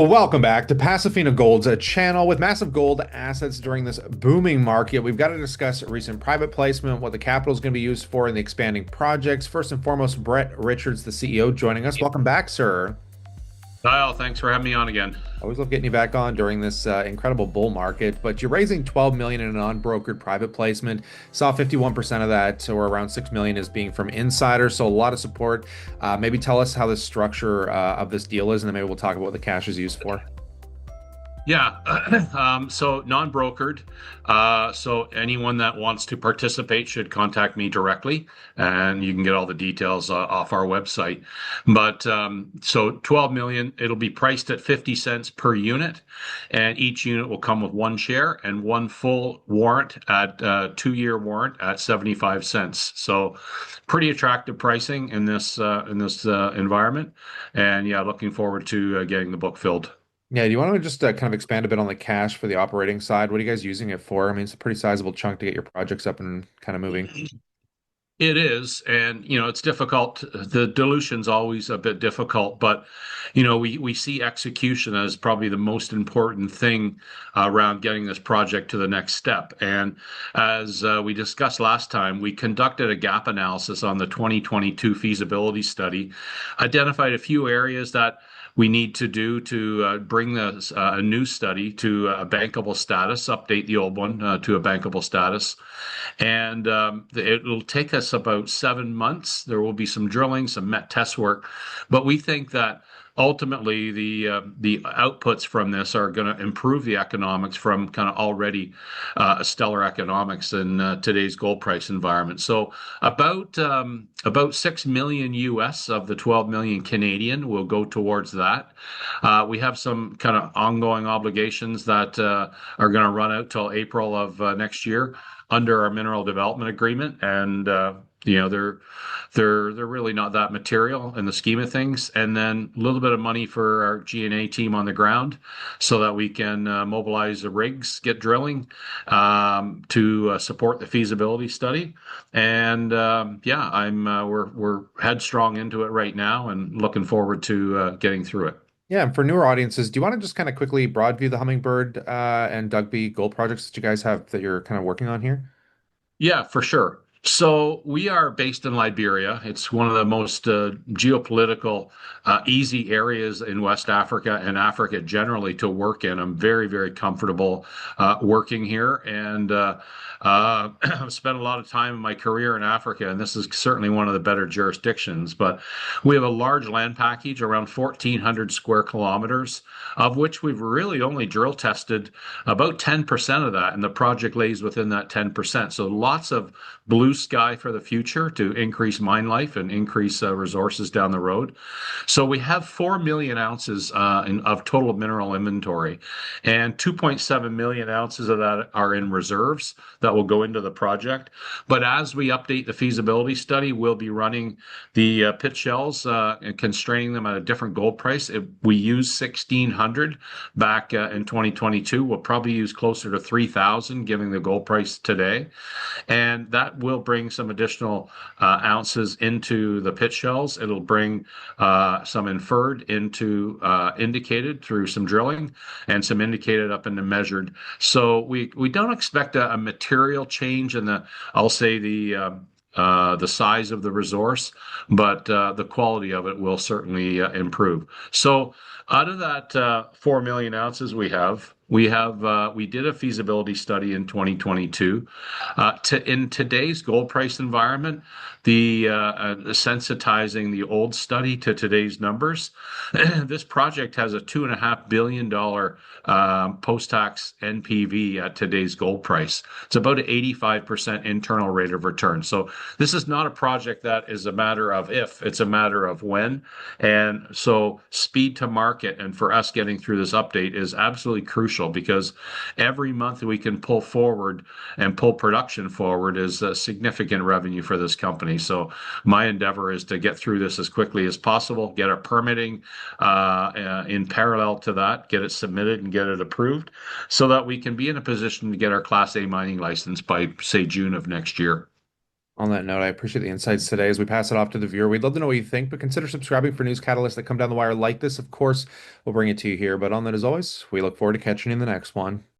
Welcome back to Pasofino Gold's channel with massive gold assets during this booming market. We've got to discuss recent private placement, what the capital is going to be used for in the expanding projects. First and foremost, Brett Richards, the CEO, joining us. Welcome back, sir. Kyle, thanks for having me on again. Always love getting you back on during this incredible bull market. But you're raising 12 million in an unbrokered private placement. Saw 51% of that, or around 6 million, is being from insiders. So a lot of support. Maybe tell us how the structure of this deal is, and then maybe we'll talk about what the cash is used for. Yeah, so non-brokered. So anyone that wants to participate should contact me directly, and you can get all the details off our website. But so 12 million, it'll be priced at 50 cents per unit, and each unit will come with one share and one full warrant at 2-year warrant at 75 cents. So pretty attractive pricing in this environment, and yeah, looking forward to getting the book filled. Yeah, do you want to just kind of expand a bit on the cash for the operating side? What are you guys using it for? I mean, it's a pretty sizable chunk to get your projects up and kind of moving. It is, and it's difficult. The dilution's always a bit difficult, but we see execution as probably the most important thing around getting this project to the next step. And as we discussed last time, we conducted a gap analysis on the 2022 feasibility study, identified a few areas that we need to do to bring this a new study to a bankable status, update the old one to a bankable status. And it'll take us about 7 months. There will be some drilling, some met test work, but we think that ultimately the outputs from this are going to improve the economics from kind of already stellar economics in today's gold price environment. So about 6 million US of the 12 million Canadian will go towards that. We have some kind of ongoing obligations that are going to run out till April of next year under our mineral development agreement, and they're really not that material in the scheme of things. And then a little bit of money for our G&A team on the ground, so that we can mobilize the rigs, get drilling to support the feasibility study. And yeah, we're headstrong into it right now, and looking forward to getting through it. Yeah, and for newer audiences, do you want to just kind of quickly broad view the Hummingbird and Dugbe gold projects that you guys have that you're kind of working on here? Yeah, for sure. So we are based in Liberia. It's one of the most geopolitical, easy areas in West Africa and Africa generally to work in. I'm very, very comfortable working here, and I've spent a lot of time in my career in Africa, and this is certainly one of the better jurisdictions. But we have a large land package, around 1,400 square kilometers, of which we've really only drill tested about 10% of that, and the project lays within that 10%. So lots of blue sky for the future to increase mine life and increase resources down the road. So we have 4 million ounces of total mineral inventory, and 2.7 million ounces of that are in reserves that will go into the project. But as we update the feasibility study, we'll be running the pit shells and constraining them at a different gold price. If we use 1,600 back in 2022, we'll probably use closer to 3,000, given the gold price today. And that will bring some additional ounces into the pit shells. It'll bring some inferred into indicated through some drilling, and some indicated up into measured. So we don't expect a material change in I'll say the size of the resource, but the quality of it will certainly improve. So out of that 4 million ounces we did a feasibility study in 2022. In today's gold price environment, the sensitizing the old study to today's numbers, this project has a $2.5 billion post-tax NPV at today's gold price. It's about an 85% internal rate of return. So this is not a project that is a matter of if, it's a matter of when. And so speed to market, and for us getting through this update, is absolutely crucial, because every month we can pull forward and pull production forward is a significant revenue for this company. So my endeavor is to get through this as quickly as possible, get our permitting in parallel to that, get it submitted and get it approved, so that we can be in a position to get our Class A mining license by, say, June of next year. On that note, I appreciate the insights today as we pass it off to the viewer. We'd love to know what you think, but consider subscribing for news catalysts that come down the wire like this. Of course, we'll bring it to you here. But on that, as always, we look forward to catching you in the next one.